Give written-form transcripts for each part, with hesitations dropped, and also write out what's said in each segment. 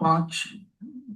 5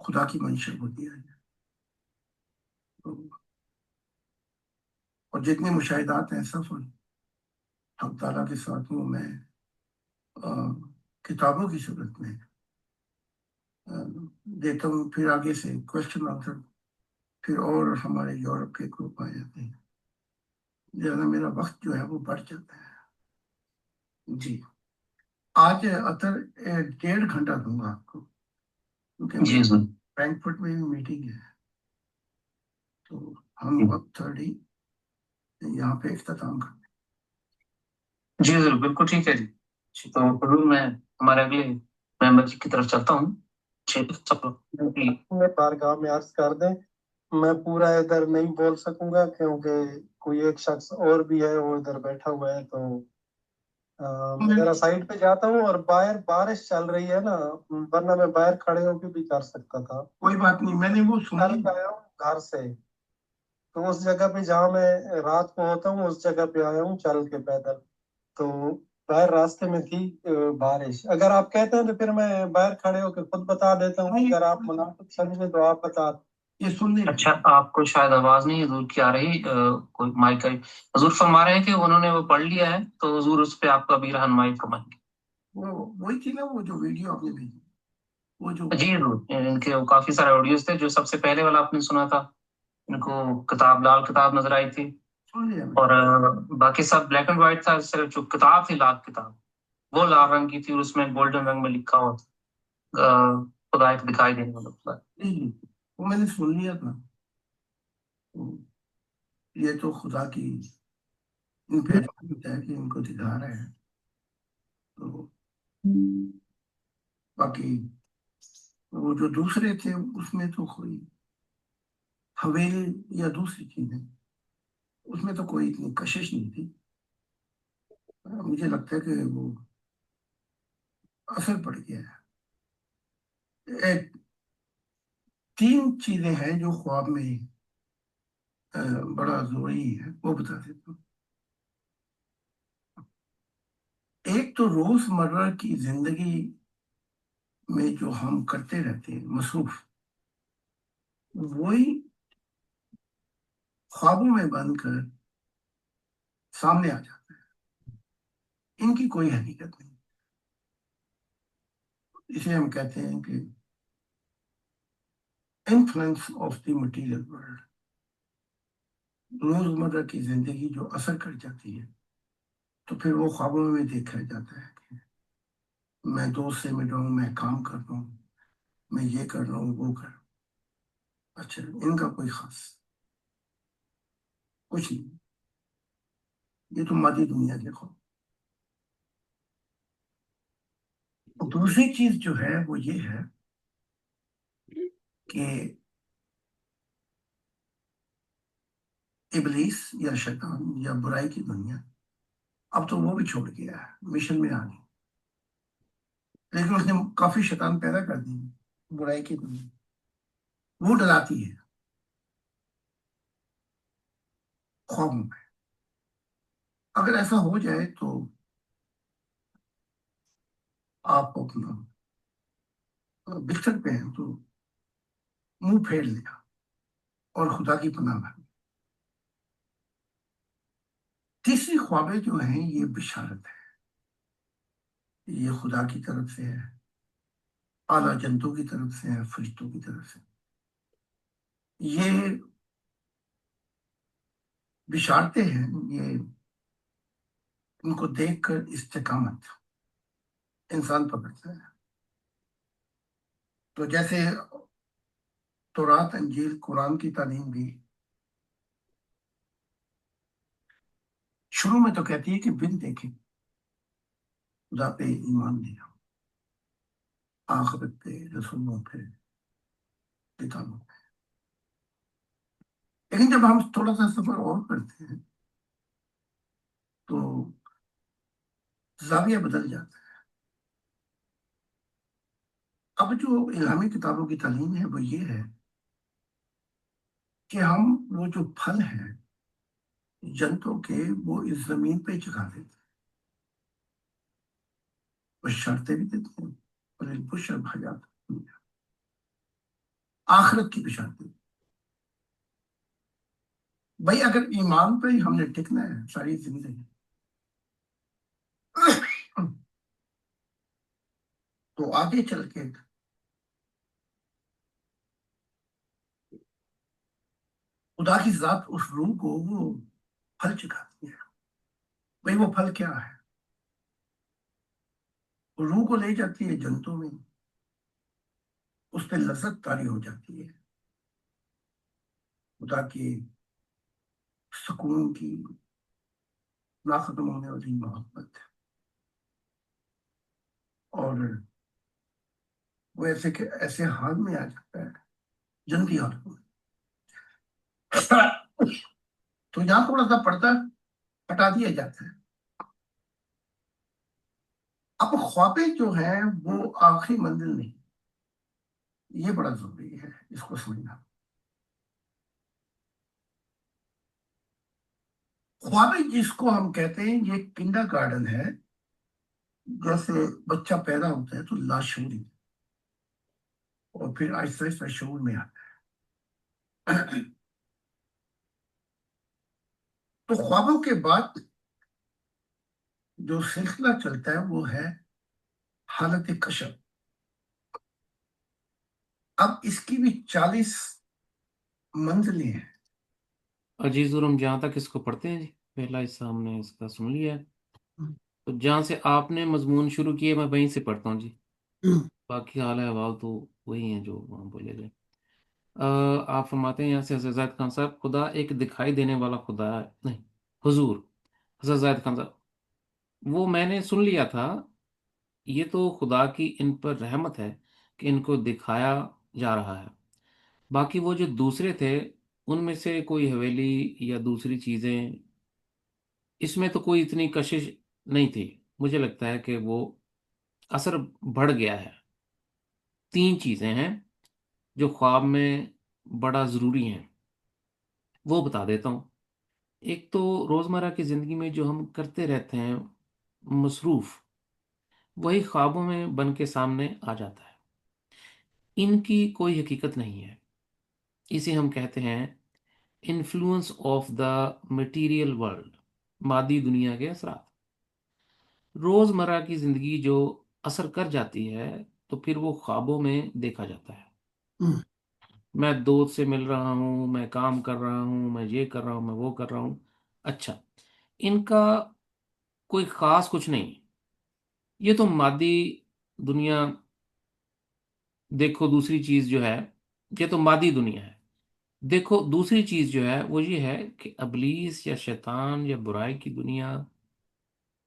خدا کی منشا کو دیا جائے. اور جتنے مشاہدات ہیں سب حق تعالیٰ کے ساتھوں میں کتابوں کی صورت میں دیتا ہوں. پھر آگے سے کوشچن آنسر پھر اور ہمارے یورپ کے گروپ آ جاتے ہیں، لہٰذا میرا وقت جو ہے وہ بڑھ جاتا ہے. جی آج اتر 1.5 گھنٹہ دوں گا آپ کو، کیونکہ جی سر. فرینکفرٹ میں بھی میٹنگ ہے، تو ہم وقت تھوڑی یہاں پہ اختتام کرتے ہیں. جی سر بالکل ٹھیک ہے جی. تو حضور میں ہمارے اگلے ممبر جی کی طرف چلتا ہوں. میں بارگاہ میں عرض کر دیں، میں پورا ادھر نہیں بول سکوں گا کیونکہ کوئی ایک شخص اور بھی ہے وہ ادھر بیٹھا ہوا ہے، تو میں ذرا سائڈ پہ جاتا ہوں. اور باہر بارش چل رہی ہے نا، ورنہ میں باہر کھڑے ہو کے بھی کر سکتا تھا. کوئی بات نہیں، میں نے وہ سنا. کل آیا ہوں گھر سے، تو اس جگہ پہ جہاں میں رات کو ہوتا ہوں اس جگہ پہ آیا ہوں چل کے پیدل. تو باہر راستے میں تھی بارش. اگر آپ کہتے ہیں تو پھر میں باہر کھڑے ہو کے خود بتا دیتا ہوں، اگر آپ مناسب سمجھیں تو آپ بتا. یہ سن لیں. اچھا آپ کو شاید آواز نہیں حضور کی آ رہی، کوئی مائک کا. حضور فرما رہے ہیں کہ انہوں نے وہ پڑھ لیا ہے، تو حضور اس پہ آپ کا بھی رہنمائی فرمائیں گے. وہی تھی نا وہ جو ویڈیو آپ نے بھیجی، وہ جو جی حضور، ان کے وہ کافی سارے آڈیوز تھے. جو سب سے پہلے والا آپ نے سنا تھا، ان کو کتاب لال کتاب نظر آئی تھی، سن لیا. اور باقی سب بلیک اینڈ وائٹ تھا. صرف جو کتاب تھی لال کتاب وہ لال رنگ کی تھی، اور اس میں گولڈن رنگ میں لکھا ہوا تھا خدا ایک دکھائی دینے والا خدا. جی وہ میں نے سن لیا تھا. یہ تو خدا کی ان پہ ہوتا ہے کہ ان کو دکھا رہے ہیں. تو باقی وہ جو دوسرے تھے اس میں تو کوئی حویلی یا دوسری چیزیں، اس میں تو کوئی اتنی کشش نہیں تھی. مجھے لگتا ہے کہ وہ اثر پڑ گیا ہے. ایک 3 چیزیں ہیں جو خواب میں بڑا ضروری ہے، وہ بتا دیتا ہوں. ایک تو روز مرہ کی زندگی میں جو ہم کرتے رہتے ہیں مصروف، وہی خوابوں میں بن کر سامنے آ جاتا ہے. ان کی کوئی حقیقت نہیں. اسے ہم کہتے ہیں کہ influence of the material world. روزمرہ کی زندگی جو اثر کر جاتی ہے، تو پھر وہ خوابوں میں دیکھا جاتا ہے کہ میں دوست سے مل رہا ہوں، میں کام کر رہا ہوں، میں یہ کر رہا ہوں، وہ کر رہا ہوں. اچھا ان کا کوئی خاص کچھ نہیں. یہ تو مادی دنیا کے خواب. دوسری چیز جو ہے وہ یہ ہے کہ ابلیس یا شیطان یا برائی کی دنیا اب تو وہ بھی چھوڑ گیا ہے، مشن میں آ گئی. لیکن اس نے کافی شیطان پیدا کر دی. برائی کی دنیا وہ ڈلاتی ہے خوابوں میں. اگر ایسا ہو جائے تو آپ اپنا بستر پہ ہیں تو منہ پھیر لیا اور خدا کی پناہ بھر. تیسری خوابیں جو ہیں یہ بشارت ہے، یہ خدا کی طرف سے ہے، اعلیٰ جنتوں کی طرف سے ہے، فرشتوں کی طرف سے. یہ بشارتیں ہیں، یہ ان کو دیکھ کر استقامت انسان پکڑتا ہے. تو جیسے تورات، انجیل، قرآن کی تعلیم بھی شروع میں تو کہتی ہے کہ بن دیکھے خدا پہ ایمان لیا، آخرت پہ، رسولوں پہ، کتابوں پہ. لیکن جب ہم تھوڑا سا سفر اور کرتے ہیں تو زاویہ بدل جاتا ہے. اب جو الہامی کتابوں کی تعلیم ہے وہ یہ ہے کہ ہم وہ جو پھل ہیں جنتوں کے وہ اس زمین پہ چکھا دیتے ہیں، وہ شرطیں بھی دیتے ہیں اور ایک بشر بھا جاتا ہے. آخرت کی بشارتیں. بھائی اگر ایمان پہ ہی ہم نے ٹکنا ہے ساری زندگی تو آگے چل کے خدا کی ذات اس روح کو وہ پھل چکھاتی ہے. بھائی وہ پھل کیا ہے؟ وہ روح کو لے جاتی ہے جنتوں میں، اس پہ لذت طاری ہو جاتی ہے خدا کی سکون کی نا ختم ہونے والی محبت. اور وہ ایسے حال میں آ جاتا ہے، جنتی حالت میں. تو یہاں تھوڑا سا پردہ ہٹا دیا جاتا ہے. اب خوابیں جو ہیں وہ آخری منزل نہیں، یہ بڑا ضروری ہے اس کو سمجھنا. خوابیں جس کو ہم کہتے ہیں یہ کنڈر گارڈن ہے. جیسے بچہ پیدا ہوتا ہے تو لاشعوری، اور پھر آہستہ آہستہ شعور میں آتا ہے. تو خوابوں کے بعد جو سلسلہ چلتا ہے وہ ہے حالت کشف. اب اس کی بھی 40 منزلیں ہیں. عزیز اور ہم جہاں تک اس کو پڑھتے ہیں جی، پہلا حصہ ہم نے اس کا سن لیا ہے. تو جہاں سے آپ نے مضمون شروع کیے میں وہیں سے پڑھتا ہوں جی. باقی حال احوال تو وہی ہیں جو وہاں بولے گئے. آپ فرماتے ہیں یہاں سے حضرت زاہد خان صاحب، خدا ایک دکھائی دینے والا خدا ہے نہیں. حضور حضرت زاہد خان صاحب، وہ میں نے سن لیا تھا، یہ تو خدا کی ان پر رحمت ہے کہ ان کو دکھایا جا رہا ہے. باقی وہ جو دوسرے تھے ان میں سے کوئی حویلی یا دوسری چیزیں، اس میں تو کوئی اتنی کشش نہیں تھی. مجھے لگتا ہے کہ وہ اثر بڑھ گیا ہے. 3 چیزیں ہیں جو خواب میں بڑا ضروری ہیں، وہ بتا دیتا ہوں. ایک تو روزمرہ کی زندگی میں جو ہم کرتے رہتے ہیں مصروف، وہی خوابوں میں بن کے سامنے آ جاتا ہے. ان کی کوئی حقیقت نہیں ہے. اسے ہم کہتے ہیں influence of the material world, مادی دنیا کے اثرات. روزمرہ کی زندگی جو اثر کر جاتی ہے تو پھر وہ خوابوں میں دیکھا جاتا ہے. میں دوست سے مل رہا ہوں، میں کام کر رہا ہوں، میں یہ کر رہا ہوں، میں وہ کر رہا ہوں. اچھا، ان کا کوئی خاص کچھ نہیں. یہ تو مادی دنیا، دیکھو دوسری چیز جو ہے، یہ تو مادی دنیا ہے. دیکھو دوسری چیز جو ہے وہ یہ ہے کہ ابلیس یا شیطان یا برائی کی دنیا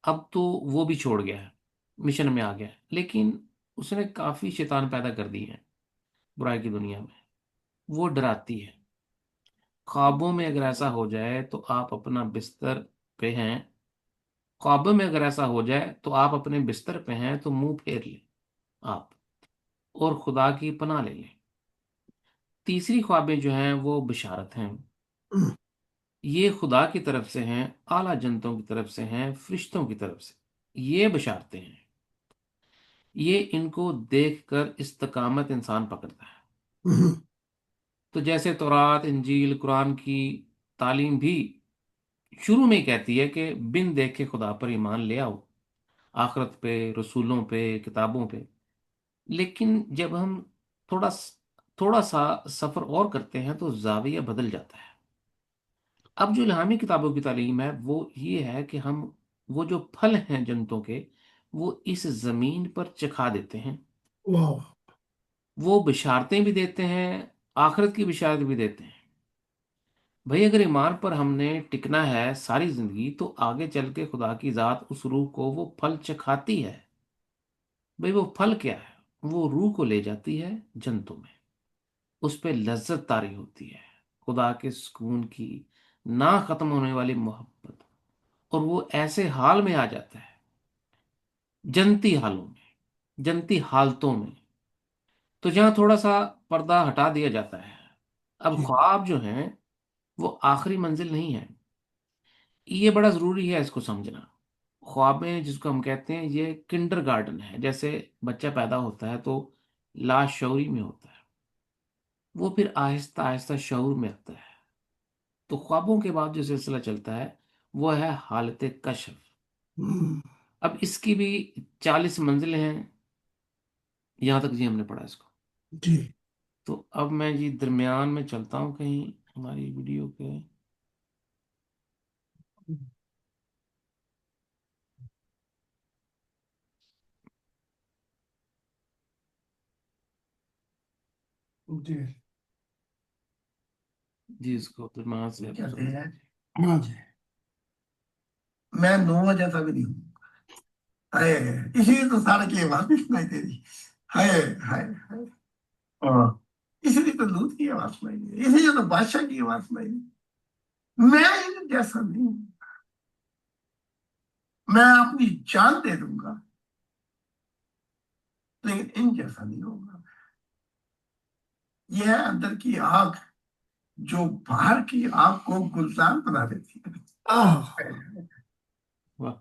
اب تو وہ بھی چھوڑ گیا ہے، مشن میں آ گیا ہے. لیکن اس نے کافی شیطان پیدا کر دی ہیں برائی کی دنیا میں. وہ ڈراتی ہے. خوابوں میں اگر ایسا ہو جائے تو آپ اپنا بستر پہ ہیں، خوابوں میں اگر ایسا ہو جائے تو آپ اپنے بستر پہ ہیں تو منہ پھیر لیں آپ، اور خدا کی پناہ لے لیں. تیسری خوابیں جو ہیں وہ بشارت ہیں. یہ خدا کی طرف سے ہیں، اعلیٰ جنتوں کی طرف سے ہیں، فرشتوں کی طرف سے. یہ بشارتیں ہیں. یہ ان کو دیکھ کر استقامت انسان پکڑتا ہے. تو جیسے تورات، انجیل، قرآن کی تعلیم بھی شروع میں ہی کہتی ہے کہ بن دیکھے خدا پر ایمان لے آؤ، آخرت پہ، رسولوں پہ، کتابوں پہ. لیکن جب ہم تھوڑا تھوڑا سا سفر اور کرتے ہیں تو زاویہ بدل جاتا ہے. اب جو الہامی کتابوں کی تعلیم ہے وہ یہ ہے کہ ہم وہ جو پھل ہیں جنتوں کے وہ اس زمین پر چکھا دیتے ہیں. وہ بشارتیں بھی دیتے ہیں، آخرت کی بشارت بھی دیتے ہیں. بھئی اگر ایمان پر ہم نے ٹکنا ہے ساری زندگی تو آگے چل کے خدا کی ذات اس روح کو وہ پھل چکھاتی ہے. بھئی وہ پھل کیا ہے؟ وہ روح کو لے جاتی ہے جنتوں میں، اس پہ لذت طاری ہوتی ہے، خدا کے سکون کی نہ ختم ہونے والی محبت. اور وہ ایسے حال میں آ جاتا ہے، جنتی حالوں میں، جنتی حالتوں میں. تو جہاں تھوڑا سا پردہ ہٹا دیا جاتا ہے. اب خواب جو ہیں وہ آخری منزل نہیں ہے. یہ بڑا ضروری ہے اس کو سمجھنا. خوابیں جس کو ہم کہتے ہیں یہ کنڈر گارڈن ہے. جیسے بچہ پیدا ہوتا ہے تو لا شعوری میں ہوتا ہے، وہ پھر آہستہ آہستہ شعور میں آتا ہے. تو خوابوں کے بعد جو سلسلہ چلتا ہے وہ ہے حالت کشف. اب اس کی بھی 40 منزلیں ہیں، یہاں تک جی ہم نے پڑھا اس کو. جی تو اب میں جی درمیان میں چلتا ہوں کہیں ہماری ویڈیو کے. جی جی اس کو درمیان سے کہتے ہیں ہاں جی میں نوح جیسا بھی نہیں ہوں. ہائے اسی لیے تو سارے کی آواز بھی سنائی دے رہی. ہائے ہائے ہائے. اسی لیے تو لوط کی آواز سنائی دے رہی، اسی لیے تو بادشاہ کی آواز سنائی دے رہی. میں ان جیسا نہیں ہوں. میں اپنی جان دے دوں گا لیکن ان جیسا نہیں ہوگا. یہ ہے اندر کی آگ جو باہر کی آگ کو گلزار بنا دیتی ہے. واہ.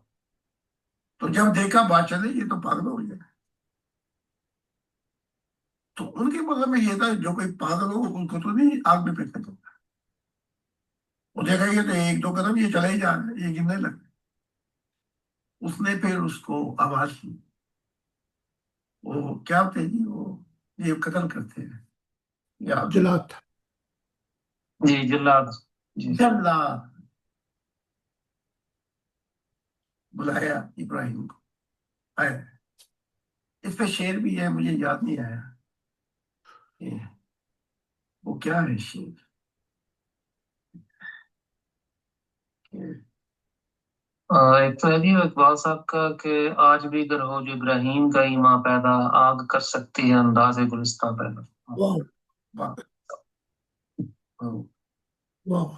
تو جب دیکھا بادشاہ نے یہ تو پاگل ہو گیا. تو ان کے مطلب میں یہ تھا جو کوئی پاگل ہو ان کو تو نہیں آگ میں پھینکنا چاہتا. وہ دیکھا یہ تو ایک دو قدم یہ چلے ہی جا رہے یہ گرنے لگ. اس نے پھر اس کو آواز کی. وہ کیا ہوتے ہیں جی وہ یہ قتل کرتے ہیں یا جلات. جی جلاد. جلات بلایا ابراہیم کو. آیا اس پہ شعر بھی ہے مجھے یاد نہیں آیا وہ کیا ہے شعر. ایک تو ہے جی اقبال صاحب کا کہ آج بھی گر ہو جو ابراہیم کا ایمان پیدا، آگ کر سکتی ہے انداز گلستان پیدا. واہ واہ واہ.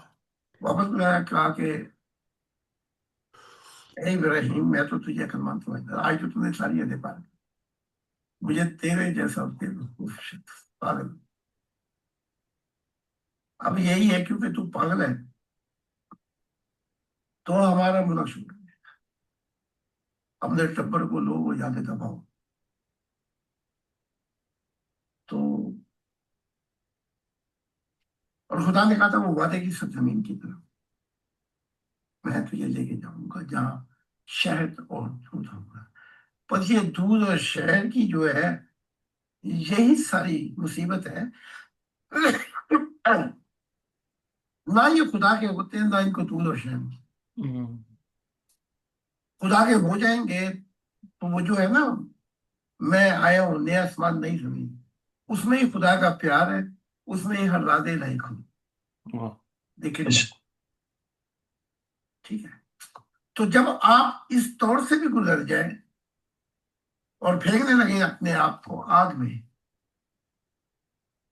واپس میں کہا کہ اے ابراہیم میں تو تجھے عقلمند سمجھتا آج تو تم نے ساری حدیں پار کی. مجھے تیرے جیسا پاگل. اب یہی ہے کیونکہ تو پاگل ہے تو ہمارا ملک شروع کر دیا. اپنے ٹبر کو لو وہ یادیں دباؤ. تو اور خدا نے کہا تھا وہ وعدے کی سرزمین کی طرف میں تجھے لے کے جاؤں گا جہاں شہد اور دودھ ہوگا. پر یہ دودھ اور شہد کی جو ہے یہی ساری مصیبت ہے. نہ یہ خدا کے ہوتے ہیں نہ ان کو دودھ اور شہد کی. خدا کے ہو جائیں گے تو وہ جو ہے نا میں آیا ہوں نیا آسمان نہیں زمین اس میں ہی خدا کا پیار ہے اس میں ہی ہر رادے لائق ہوں دیکھے. ٹھیک ہے. تو جب آپ اس دور سے بھی گزر جائیں اور پھینکنے لگیں اپنے آپ کو آگ میں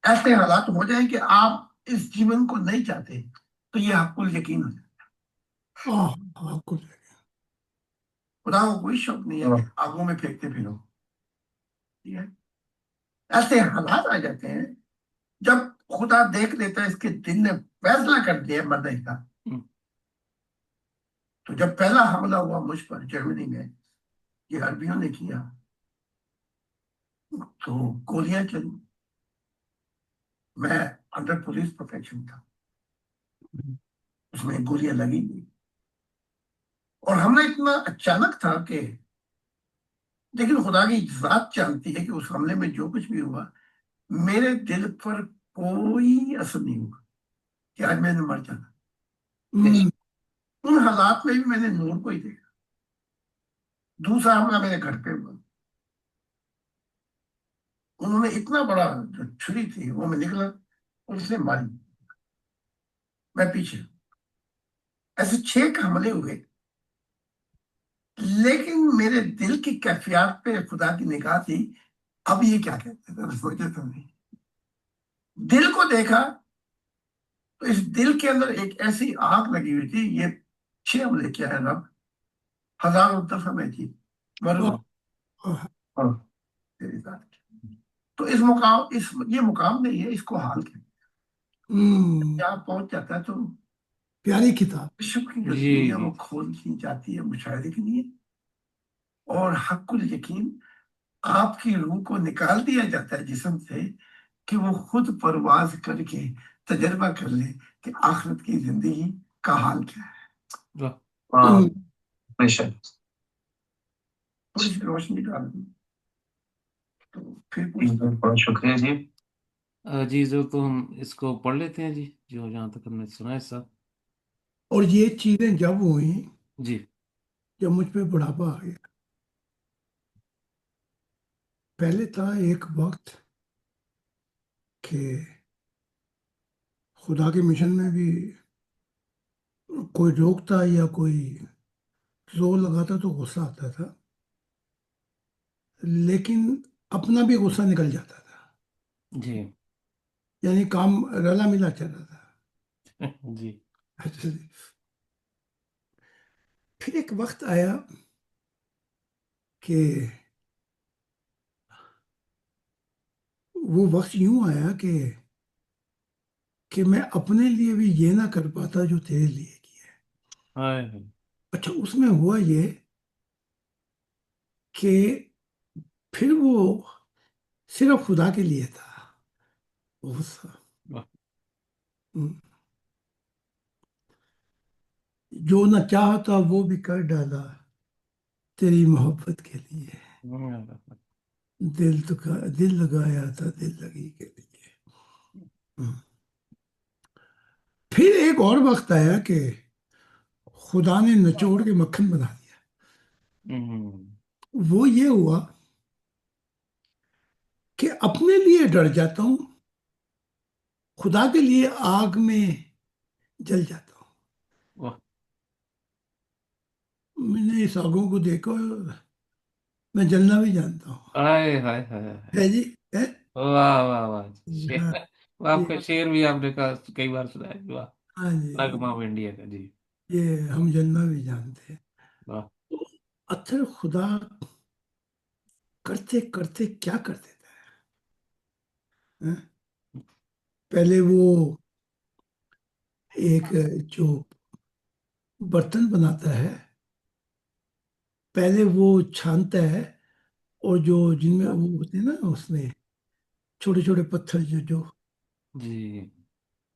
ایسے حالات ہو جائیں کہ آپ اس جیون کو نہیں چاہتے تو یہ حق الیقین ہو جائے. خدا کو کوئی شوق نہیں ہے کہ آگوں میں پھینکتے پھرو. ٹھیک ہے. ایسے حالات آ جاتے ہیں جب خدا دیکھ لیتا ہے اس کے دل نے فیصلہ کر دیا مرنے کا. تو جب پہلا حملہ ہوا مجھ پر جرمنی میں یہ عربیوں نے کیا تو گولیاں چلی. میں انڈر پولیس پروٹیکشن تھا اس میں گولیاں لگی گئی اور ہم نے اتنا اچانک تھا کہ لیکن خدا کی ذات جانتی ہے کہ اس حملے میں جو کچھ بھی ہوا میرے دل پر کوئی اثر نہیں ہوا کہ آج میں نے مر جانا. ان حالات میں بھی میں نے نور کو ہی دیکھا. دوسرا حملہ میرے گھر پہ ہوا. انہوں نے اتنا بڑا جو چھری تھی وہ میں نکلا اور اس نے ماری. میں پیچھے ایسے 6 حملے ہوئے لیکن میرے دل کی کیفیات پہ خدا کی نگاہ تھی. اب یہ کیا کہتے تھے سوچے تو نہیں. دل کو دیکھا تو اس دل کے اندر ایک ایسی آگ لگی ہوئی تھی. یہ 6 حملے کیا ہے رب ہزاروں دفعہ میں تھی تیری ذات کی. تو اس مقام یہ مقام نہیں ہے اس کو حال کے یہاں پہنچ جاتا ہے تو پیاری کتاب عشق کی جو دنیا وہ کھول دی جاتی ہے مشاہدے کے لیے اور حق الیقین آپ کی روح کو نکال دیا جاتا ہے جسم سے کہ وہ خود پرواز کر کے تجربہ کر لے کہ آخرت کی زندگی کا حال کیا ہے. واہ، بے شک. تھوڑی سی روشنی ڈال دوں تو پھر پوچھتا ہوں. بہت شکریہ جی. جی جو تو ہم اس کو پڑھ لیتے ہیں جی، جو جہاں تک ہم نے سنا ہے صاحب. اور یہ چیزیں جب ہوئی جی جب مجھ پہ بڑھاپا آ گیا. پہلے تھا ایک وقت کہ خدا کے مشن میں بھی کوئی روکتا یا کوئی زور لگاتا تو غصہ آتا تھا، لیکن اپنا بھی غصہ نکل جاتا تھا، جی یعنی کام رلا ملا چل رہا تھا. جی پھر ایک وقت آیا کہ وہ وقت یوں آیا کہ میں اپنے لیے بھی یہ نہ کر پاتا جو تیرے لیے کیا. ہائے ہائے. اچھا اس میں ہوا یہ کہ پھر وہ صرف خدا کے لیے تھا وہ غصہ. واہ. جو نہ چاہتا وہ بھی کر ڈالا تیری محبت کے لیے، دل لگایا تھا دل لگی کے لیے. پھر ایک اور وقت آیا کہ خدا نے نچوڑ کے مکھن بنا دیا. وہ یہ ہوا کہ اپنے لیے ڈر جاتا ہوں، خدا کے لیے آگ میں جل جاتا ہوں. واہ. میں نے اس آگوں کو دیکھا، میں جلنا بھی جانتا ہوں. ہائے ہائے ہائے ہائے. ہے جی ہے؟ واہ واہ واہ. ہاں وہ آپ کا شعر بھی آپ نے کہا کئی بار سنا ہے. واہ. ہاں جی، نغمہ آف انڈیا کا. جی یہ ہم جلنا بھی جانتے ہیں. واہ. اثر خدا کرتے کرتے کیا کر دیتا ہے. ہاں؟ پہلے وہ ایک جو برتن بناتا ہے، پہلے وہ چھانتا ہے، اور جو جن میں وہ ہوتے ہیں نا اس میں چھوٹے چھوٹے پتھر جو جی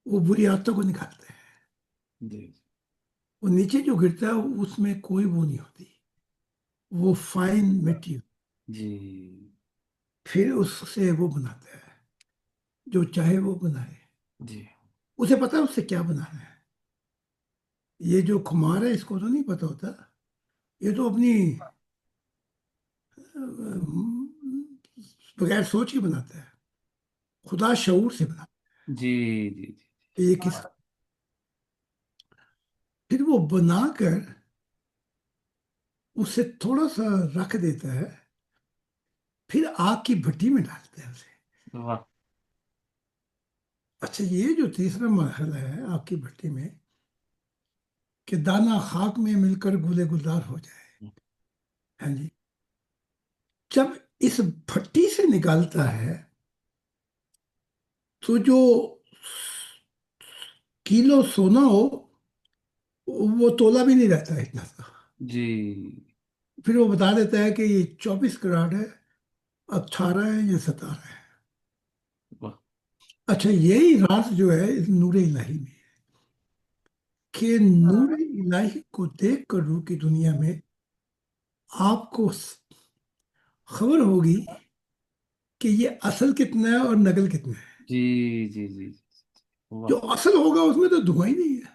وہ بری عادتوں کو نکالتے ہیں. جی وہ نیچے جو گرتا ہے اس میں کوئی وہ نہیں ہوتی، وہ فائن مٹی. جی پھر اس سے وہ بناتا ہے جو چاہے وہ بنائے. جی. اسے پتا ہے اس سے کیا بنانا ہے. یہ جو کھمار ہے اس کو تو نہیں پتا ہوتا، یہ تو اپنی بغیر سوچ کے بناتا ہے. خدا شعور سے بناتا جی جی جی. ہے. یہ کس پھر وہ بنا کر اسے تھوڑا سا رکھ دیتا ہے، پھر آگ کی بھٹی میں ڈالتا ہے اسے. واہ. اچھا یہ جو تیسرا مرحلہ ہے آگ کی بھٹی میں، کہ دانہ خاک میں مل کر گلے گلزار ہو جائے. ہاں جی. جب اس بھٹی سے نکالتا ہے تو جو کلو سونا ہو وہ تولا بھی نہیں رہتا ہے اتنا سا. جی پھر وہ بتا دیتا ہے کہ یہ 24 کراٹ ہے، 18 ہے یا 17 ہے. واہ. اچھا یہی راز جو ہے اس نور الہی میں ہے، کہ نور الہی کو دیکھ کر روح کی دنیا میں آپ کو خبر ہوگی کہ یہ اصل کتنا ہے اور نقل کتنا ہے. جی جی جی. واہ. جو اصل ہوگا اس میں تو دھواں ہی نہیں ہے،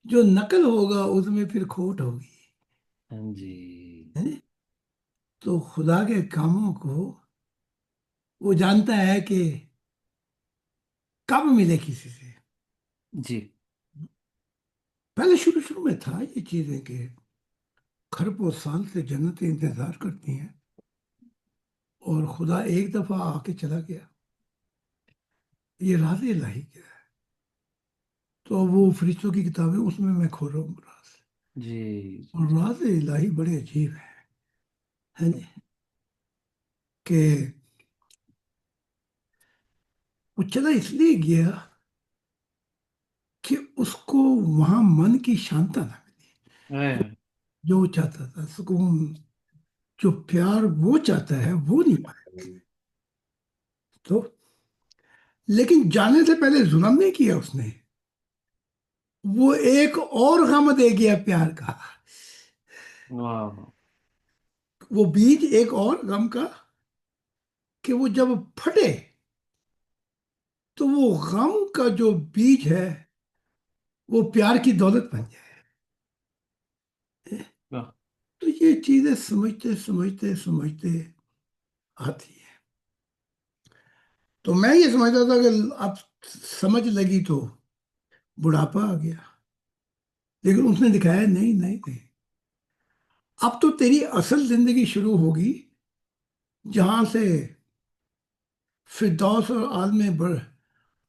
جو نقل ہوگا اس میں پھر کھوٹ ہوگی. ہاں جی. ہیں؟ تو خدا کے کاموں کو وہ جانتا ہے کہ کب ملے کسی سے. جی پہلے شروع شروع میں تھا یہ چیزیں کہ کھرب سال سے جنتیں انتظار کرتی ہیں اور خدا ایک دفعہ آ کے چلا گیا. یہ راز الہی کیا ہے. تو وہ فرشتوں کی کتابیں اس میں کھول رہا ہوں راز. جی اور راز الہی بڑے عجیب ہیں جی. کہ وہ چلا اس لیے گیا کہ اس کو وہاں من کی شانتا نہ ملی. ہائے. جو وہ چاہتا تھا سکون، جو پیار وہ چاہتا ہے وہ نہیں پایا. لیکن جانے سے پہلے ظلم نہیں کیا اس نے. وہ ایک اور غم دے گیا پیار کا. واہ. وہ بیج ایک اور غم کا کہ وہ جب پھٹے تو وہ غم کا جو بیج ہے وہ پیار کی دولت بن جائے. واہ. تو یہ چیزیں سمجھتے سمجھتے سمجھتے آتی ہے. تو میں یہ سمجھتا تھا کہ اب سمجھ لگی تو بڑھاپا آ گیا. لیکن اس نے دکھایا نہیں نہیں نہیں، اب تو تیری اصل زندگی شروع ہوگی جہاں سے فردوس اور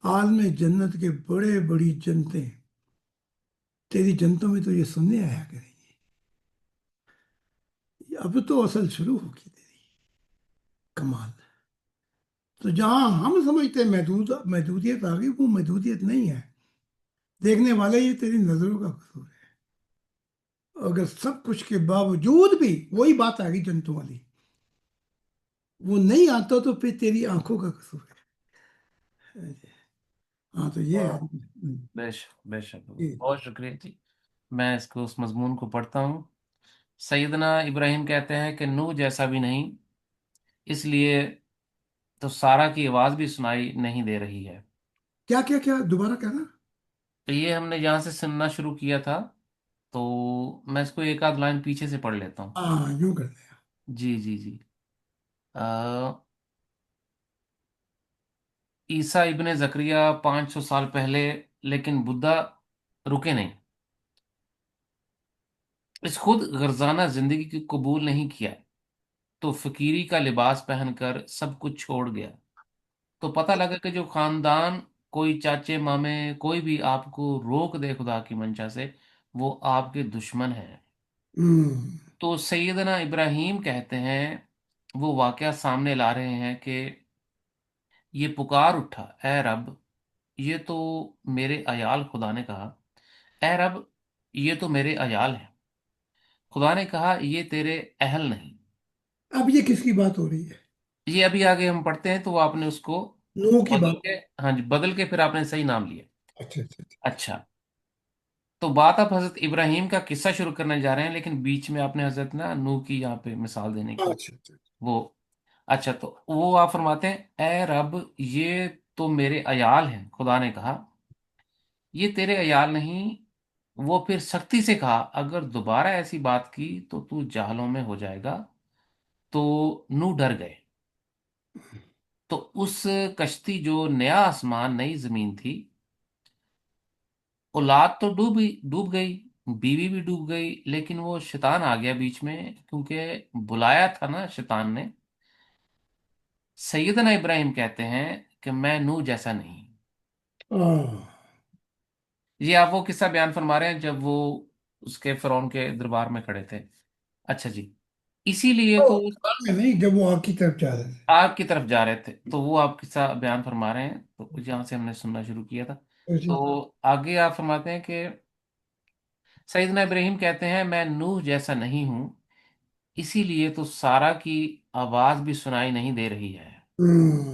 عالم جنت کے بڑے بڑی جنتیں تیری جنتوں میں تو یہ سننے آیا کریں گی. اب تو اصل شروع ہوگی تیری کمال. تو جہاں ہم سمجھتے ہیں محدودیت آ گئی، وہ محدودیت نہیں ہے. دیکھنے والے یہ تیری نظروں کا قصور ہے. اگر سب کچھ کے باوجود بھی وہی بات آ گئی جنتوں والی، وہ نہیں آتا تو پھر تیری آنکھوں کا قصور ہے. ہاں تو یہ ہے. بے شک بے شک، جی. بہت شکریہ جی. میں اس کو اس مضمون کو پڑھتا ہوں. سیدنا ابراہیم کہتے ہیں کہ نوح جیسا بھی نہیں، اس لیے تو سارا کی آواز بھی سنائی نہیں دے رہی ہے. کیا کیا کیا دوبارہ کہنا. تو یہ ہم نے جہاں سے سننا شروع کیا تھا، تو میں اس کو ایک آدھ لائن پیچھے سے پڑھ لیتا ہوں. ہاں یوں کرتے ہیں. جی جی جی. عیسیٰ ابن زکریا 500 سال پہلے، لیکن بدھا رکے نہیں. اس خود غرضانہ زندگی کی قبول نہیں کیا تو فقیری کا لباس پہن کر سب کچھ چھوڑ گیا. تو پتہ لگا کہ جو خاندان، کوئی چاچے مامے، کوئی بھی آپ کو روک دے خدا کی منشا سے، وہ آپ کے دشمن ہیں. ہم، تو سیدنا ابراہیم کہتے ہیں، وہ واقعہ سامنے لا رہے ہیں کہ یہ پکار اٹھا، اے رب یہ تو میرے عیال. خدا نے کہا، اے رب یہ تو میرے عیال ہیں. خدا نے کہا، یہ تیرے اہل نہیں. اب یہ کس کی بات ہو رہی ہے؟ یہ ابھی آگے ہم پڑھتے ہیں تو آپ نے اس کو نوح کی بدل بات. کے، ہاں جی، بدل کے پھر آپ نے صحیح نام لیا. اچھا اچھا اچھا، تو بات آپ حضرت ابراہیم کا قصہ شروع کرنے جا رہے ہیں، لیکن بیچ میں آپ نے حضرت نا نوح کی یہاں پہ مثال دینے کی اچھا اچھا. وہ. اچھا، تو وہ آپ فرماتے ہیں، اے رب یہ تو میرے عیال ہیں. خدا نے کہا، یہ تیرے عیال نہیں. وہ پھر سختی سے کہا، اگر دوبارہ ایسی بات کی تو جہلوں میں ہو جائے گا. تو نو ڈر گئے. تو اس کشتی جو نیا آسمان نئی زمین تھی، اولاد تو ڈوب گئی، بیوی بھی ڈوب گئی، لیکن وہ شیطان آ گیا بیچ میں، کیونکہ بلایا تھا نا شیطان نے. سیدنا ابراہیم کہتے ہیں کہ میں نو جیسا نہیں. ہاں. یہ آپ وہ قصہ بیان فرما رہے ہیں جب وہ اس کے فرعون کے دربار میں کھڑے تھے. اچھا جی. اسی لیے تو تو قرآن میں نہیں، جب وہ آگ کی طرف جا رہے تھے. آگ کی طرف جا رہے تھے، تو وہ آپ قصہ بیان فرما رہے ہیں، تو جہاں سے ہم نے سننا شروع کیا تھا. جی. تو آگے آپ فرماتے ہیں کہ سیدنا ابراہیم کہتے ہیں، میں نوح جیسا نہیں ہوں، اسی لیے تو سارا کی آواز بھی سنائی نہیں دے رہی ہے. ہم،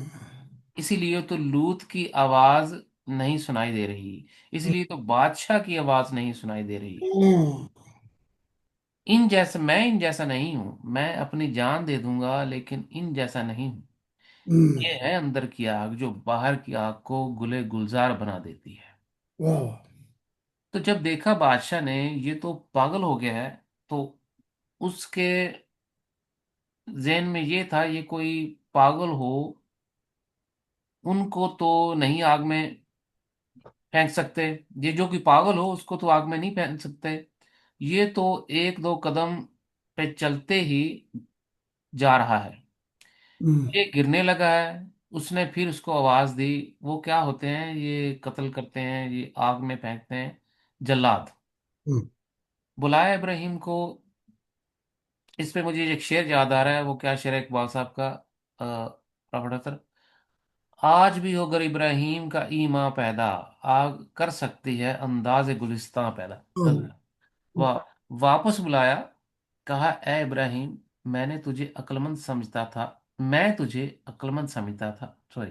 اسی لیے تو لوط کی آواز نہیں سنائی دے رہی. اسی لیے تو بادشاہ کی آواز نہیں سنائی دے رہی. ہم، ان جیسا نہیں ہوں. میں اپنی جان دے دوں گا، لیکن ان جیسا نہیں ہوں. ہم. یہ ہے اندر کی آگ جو باہر کی آگ کو گلے گلزار بنا دیتی ہے. واہ. تو جب دیکھا بادشاہ نے یہ تو پاگل ہو گیا ہے، تو اس کے ذہن میں یہ تھا، یہ کوئی پاگل ہو، ان کو تو نہیں آگ میں پھینک سکتے. یہ جو کہ پاگل ہو اس کو تو آگ میں نہیں پھینک سکتے. یہ تو ایک دو قدم پہ چلتے ہی جا رہا ہے. ہم، یہ گرنے لگا ہے. اس نے پھر اس کو آواز دی. وہ کیا ہوتے ہیں؟ یہ قتل کرتے ہیں، یہ آگ میں پھینکتے ہیں، جلاد. ہم. بلایا ابراہیم کو. اس پہ مجھے ایک شعر یاد آ رہا ہے. وہ کیا شعر ہے اقبال صاحب کا؟ پروفیسر، آج بھی ہوگر ابراہیم کا ایماں پیدا، آگ کر سکتی ہے انداز گلستاں پیدا. وا- واپس بلایا، کہا، اے ابراہیم میں تجھے عقلمند سمجھتا تھا، سوری،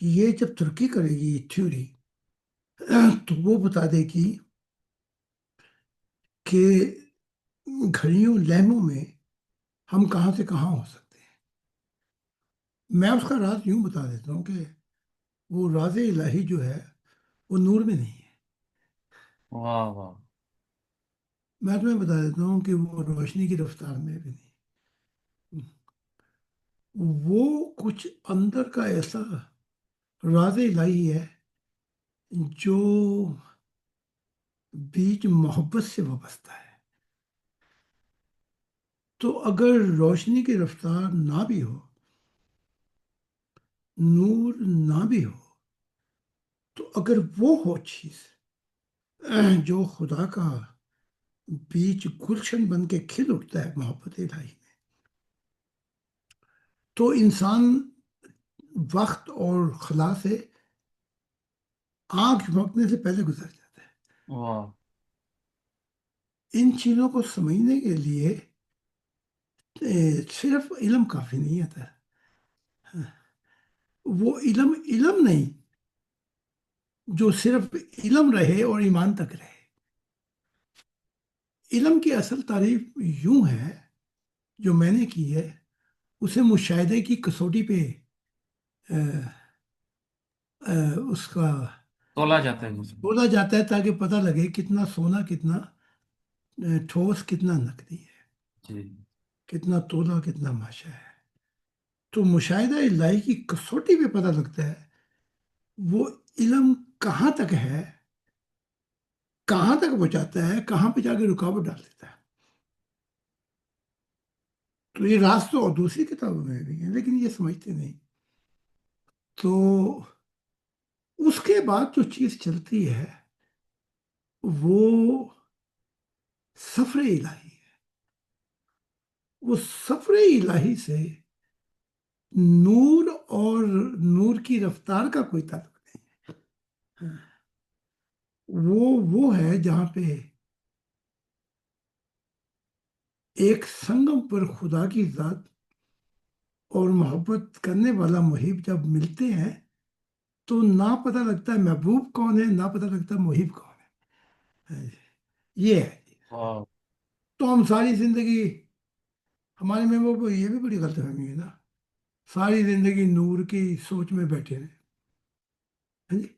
یہ جب ترقی کرے گی تھیوری تو وہ بتا دے گی کہ گھڑیوں لمحوں میں ہم کہاں سے کہاں ہو سکتے ہیں. میں اس کا راز یوں بتا دیتا ہوں کہ وہ راز الہی جو ہے وہ نور میں نہیں ہے. واہ واہ. میں تمہیں بتا دیتا ہوں کہ وہ روشنی کی رفتار میں بھی نہیں. وہ کچھ اندر کا ایسا راز الہی ہے جو بیچ محبت سے وابستہ ہے. تو اگر روشنی کی رفتار نہ بھی ہو، نور نہ بھی ہو، تو اگر وہ ہو چیز جو خدا کا بیچ گلشن بن کے کھل اٹھتا ہے محبت الہی میں، تو انسان وقت اور خلا سے آنکھ جھپکنے سے پہلے گزر جاتا ہے. واہ. ان چیزوں کو سمجھنے کے لیے صرف علم کافی نہیں آتا. وہ علم نہیں جو صرف علم رہے اور ایمان تک رہے. علم کی اصل تعریف یوں ہے جو میں نے کی ہے، اسے مشاہدے کی کسوٹی پہ اس کا تولا جاتا ہے مجھے. تولا جاتا ہے تاکہ پتہ لگے کتنا سونا، کتنا ٹھوس، کتنا نقدی ہے، جی. کتنا تولا، کتنا ماشا ہے. تو مشاہدہ الہی کی کسوٹی پہ پتہ لگتا ہے وہ علم کہاں تک ہے، کہاں تک پہنچاتا ہے، کہاں پہ جا کے رکاوٹ ڈال دیتا ہے. تو یہ راز تو اور دوسری کتابوں میں بھی ہیں لیکن یہ سمجھتے نہیں. تو اس کے بعد جو چیز چلتی ہے وہ سفر الہی ہے. وہ سفر الہی سے نور اور نور کی رفتار کا کوئی تعلق نہیں. وہ ہے جہاں پہ ایک سنگم پر خدا کی ذات اور محبت کرنے والا محب جب ملتے ہیں تو نہ پتہ لگتا ہے محبوب کون ہے، نہ پتہ لگتا ہے محب کون ہے. یہ ہے. واہ. تو ہم ساری زندگی، ہمارے میں وہ یہ بھی بڑی غلط فہمی ہے نا، ساری زندگی نور کی سوچ میں بیٹھے رہے. ہاں جی،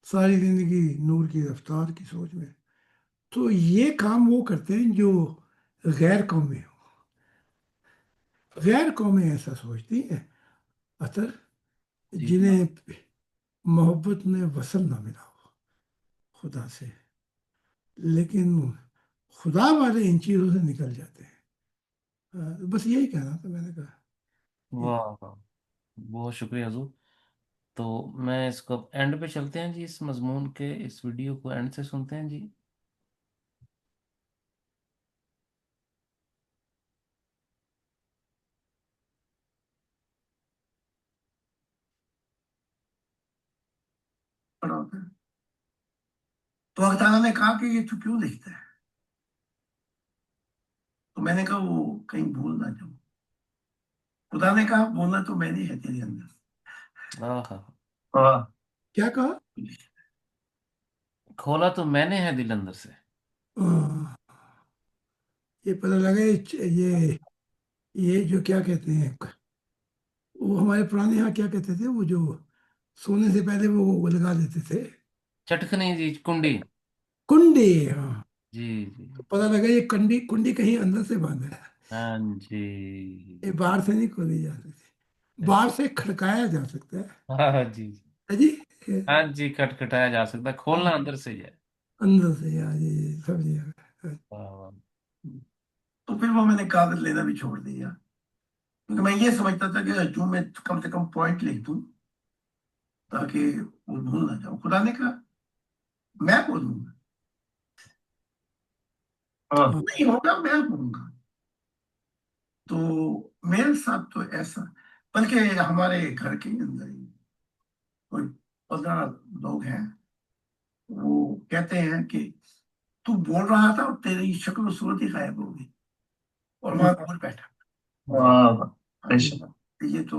ساری زندگی نور کی رفتار کی سوچ میں. تو یہ کام وہ کرتے ہیں جو غیر قومی ہو. غیر قومیں ایسا سوچتی ہیں اثر جی. جنہیں محبت میں وصل نہ ملا ہو خدا سے، لیکن خدا والے ان چیزوں سے نکل جاتے ہیں. بس یہی کہنا تھا، میں نے کہا. واہ واہ. بہت شکریہ حضور. تو میں اس کو اینڈ پہ چلتے ہیں جی، اس مضمون کے اس ویڈیو کو اینڈ سے سنتے ہیں جی. پڑا ہوتا ہے. تو اللہ تعالیٰ نے کہا کہ یہ تو کیوں لکھتا ہے؟ تو میں نے کہا وہ کہیں بھول نہ جاؤں. خدا نے کہا بولنا تو میں نے ہے تیرے اندر. آہا. کیا کہا؟ کھولا تو میں نے ہے دل اندر سے. یہ پتہ لگا یہ جو کیا کہتے ہیں، وہ ہمارے پرانے یہاں کیا کہتے تھے، وہ جو سونے سے پہلے وہ لگا دیتے تھے، چٹکنی جی، کنڈی. کنڈی. ہاں، جی جی. پتہ لگا یہ کنڈی کہیں اندر سے باندھا ہے. ہاں جی. یہ باہر سے نہیں کھولی جا سکتی، باہر سے کھڑکایا جا سکتا ہے. ہاں جی. ہے جی، ہاں جی، کھٹکھٹایا جا سکتا ہے، کھولنا اندر سے ہی ہے. اندر سے. ہاں جی، سمجھ گیا. واہ واہ. تو پھر وہ میں نے کاغذ لینا بھی چھوڑ دیا، کیونکہ میں یہ سمجھتا تھا کہ جو میں کم سے کم پوائنٹ لکھ دوں تاکہ وہ بھول نہ جاؤں. خدا نے کہا میں بولوں گا، نہیں ہوگا میں بولوں گا. تو میرے ساتھ تو ایسا، بلکہ ہمارے گھر کے اندر ہی کوئی 15 لوگ ہیں، وہ کہتے ہیں کہ تو بول رہا تھا اور تیری شکل و صورت ہی غائب ہو گئی اور وہاں دور بیٹھا. واہ، یہ تو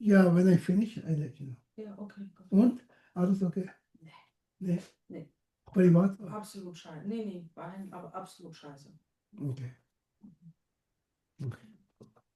yeah, when I finish I let you know. Und alles okay? Nee. Privat? Okay. Okay.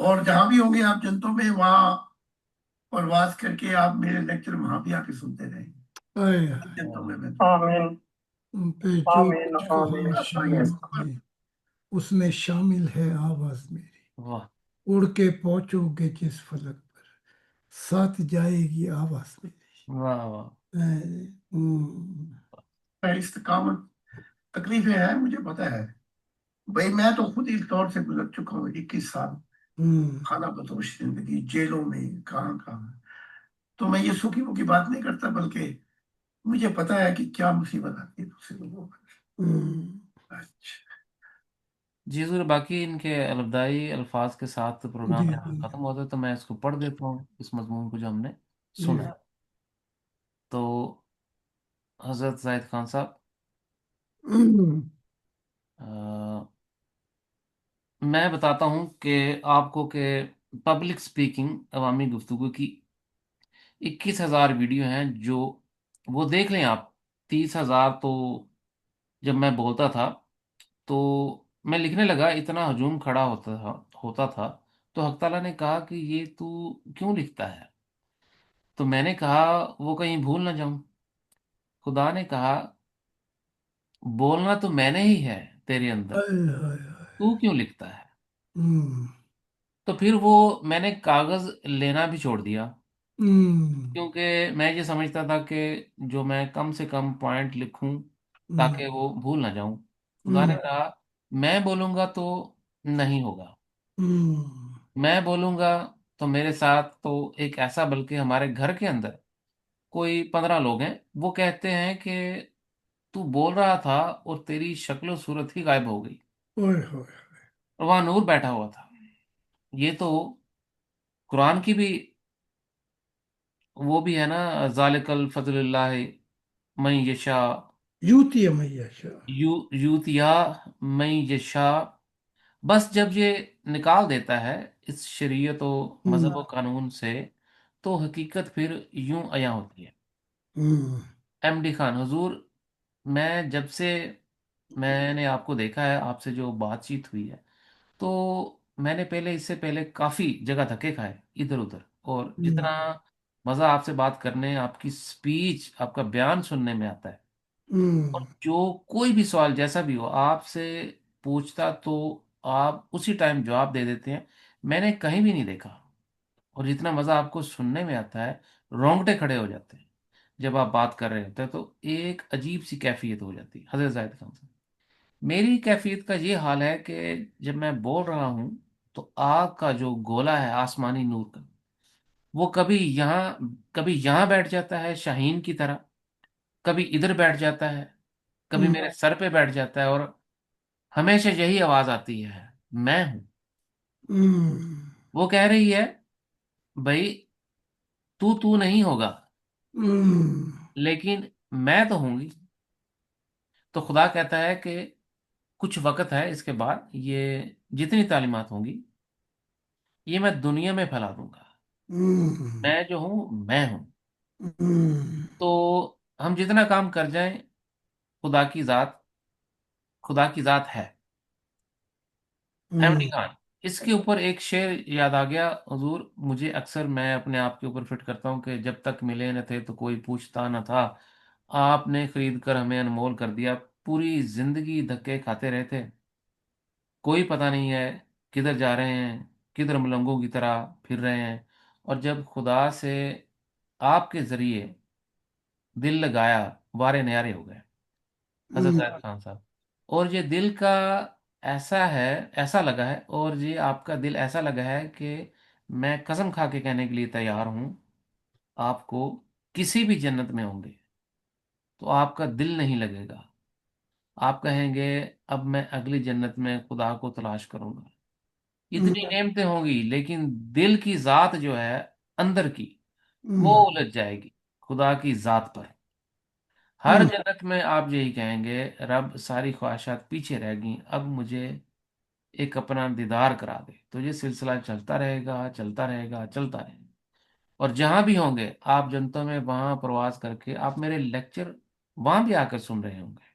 اور جہاں بھی ہوں گے آپ جنتوں میں، وہاں پرواز کر کے آپ میرے لیکچر وہاں بھی آ کے سنتے رہیں گے آئے جنتوں میں آمین ان پہ جو آمین کچھ کہا آمین شاعر نے اس میں شامل ہے آواز میری، واہ اڑ کے پہنچو گے جس فلک پر ساتھ جائے گی آواز میری۔ واہ واہ استقامت تکلیفیں ہیں، مجھے پتا ہے بھائی، میں تو خود اس دور سے گزر چکا ہوں، 21 سال خانہ بدوش زندگی، جیلوں میں، کہاں کہاں۔ تو میں یہ سوکھی موکی بات نہیں کرتا، بلکہ مجھے پتا ہے کہ کیا مصیبت آتی ہے دوسرے لوگوں پر۔ اچھا جی حضور، باقی ان کے الفدائی الفاظ کے ساتھ جی پروگرام یہاں جی ختم ہوتا ہے، تو میں اس کو پڑھ دیتا ہوں، اس مضمون کو جو ہم نے جی سنا ہے۔ تو حضرت زاہد خان صاحب، میں بتاتا ہوں کہ آپ کو کہ پبلک سپیکنگ، عوامی گفتگو کی 21,000 ویڈیو ہیں، جو وہ دیکھ لیں آپ۔ 30,000 تو جب میں بولتا تھا تو میں لکھنے لگا، اتنا ہجوم کھڑا ہوتا تھا تو حق تعالیٰ نے کہا کہ یہ تو کیوں لکھتا ہے؟ تو میں نے کہا وہ کہیں بھول نہ جاؤں۔ خدا نے کہا بولنا تو میں نے ہی ہے تیرے اندر، تو کیوں لکھتا ہے؟ تو پھر وہ میں نے کاغذ لینا بھی چھوڑ دیا، کیونکہ میں یہ سمجھتا تھا کہ جو میں کم سے کم پوائنٹ لکھوں تاکہ وہ بھول نہ جاؤں۔ خدا نے کہا میں بولوں گا تو نہیں ہوگا، میں بولوں گا تو میرے ساتھ تو ایک ایسا، بلکہ ہمارے گھر کے اندر کوئی 15 لوگ ہیں، وہ کہتے ہیں کہ تو بول رہا تھا اور تیری شکل و صورت ہی غائب ہو گئی، اور وہاں نور بیٹھا ہوا تھا۔ یہ تو قرآن کی بھی وہ بھی ہے نا، ذالک الفضل اللہ من یشاء یوتی میشا۔ یوتیا من یشاء۔ بس جب یہ نکال دیتا ہے اس شریعت و مذہب و قانون سے، تو حقیقت پھر یوں عیاں ہوتی ہے۔ ایم ڈی خان حضور، میں جب سے میں نے آپ کو دیکھا ہے، آپ سے جو بات چیت ہوئی ہے، تو میں نے اس سے پہلے کافی جگہ دھکے کھائے ادھر ادھر، اور جتنا مزہ آپ سے بات کرنے، آپ کی سپیچ، آپ کا بیان سننے میں آتا ہے، اور جو کوئی بھی سوال جیسا بھی ہو آپ سے پوچھتا تو آپ اسی ٹائم جواب دے دیتے ہیں، میں نے کہیں بھی نہیں دیکھا۔ اور جتنا مزہ آپ کو سننے میں آتا ہے، رونگٹے کھڑے ہو جاتے ہیں جب آپ بات کر رہے ہوتے ہیں، تو ایک عجیب سی کیفیت ہو جاتی ہے۔ حضرت زاہد خان صاحب، میری کیفیت کا یہ حال ہے کہ جب میں بول رہا ہوں تو آگ کا جو گولا ہے آسمانی نور کا، وہ کبھی یہاں بیٹھ جاتا ہے شاہین کی طرح، کبھی ادھر بیٹھ جاتا ہے، کبھی میرے سر پہ بیٹھ جاتا ہے، اور ہمیشہ یہی آواز آتی ہے، میں ہوں۔ وہ کہہ رہی ہے بھائی تو نہیں ہوگا، لیکن میں تو ہوں گی۔ تو خدا کہتا ہے کہ کچھ وقت ہے، اس کے بعد یہ جتنی تعلیمات ہوں گی یہ میں دنیا میں پھیلا دوں گا، میں جو ہوں میں ہوں۔ تو ہم جتنا کام کر جائیں، خدا کی ذات خدا کی ذات ہے۔ احمدی خان، اس کے اوپر ایک شعر یاد آ گیا حضور مجھے، اکثر میں اپنے آپ کے اوپر فٹ کرتا ہوں کہ جب تک ملے نہ تھے تو کوئی پوچھتا نہ تھا، آپ نے خرید کر ہمیں انمول کر دیا، پوری زندگی دھکے کھاتے رہے تھے، کوئی پتہ نہیں ہے کدھر جا رہے ہیں، کدھر ملنگوں کی طرح پھر رہے ہیں، اور جب خدا سے آپ کے ذریعے دل لگایا، وارے نیارے ہو گئے۔ حضرت زاہد خان صاحب، اور یہ دل کا ایسا لگا ہے، اور یہ آپ کا دل ایسا لگا ہے کہ میں قسم کھا کے کہنے کے لیے تیار ہوں، آپ کو کسی بھی جنت میں ہوں گے تو آپ کا دل نہیں لگے گا، آپ کہیں گے اب میں اگلی جنت میں خدا کو تلاش کروں گا۔ اتنی نعمتیں ہوں گی، لیکن دل کی ذات جو ہے اندر کی، وہ الجھ جائے گی خدا کی ذات پر۔ ہر جنت میں آپ یہی کہیں گے رب ساری خواہشات پیچھے رہ گئیں، اب مجھے ایک اپنا دیدار کرا دے۔ تو یہ سلسلہ چلتا رہے گا، چلتا رہے گا، چلتا رہے گا، اور جہاں بھی ہوں گے آپ جنتوں میں، وہاں پرواز کر کے آپ میرے لیکچر وہاں بھی آ کر سن رہے ہوں گے۔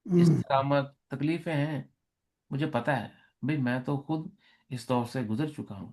استقامت تکلیفیں ہیں، مجھے پتا ہے بھئی، میں تو خود اس دور سے گزر چکا ہوں۔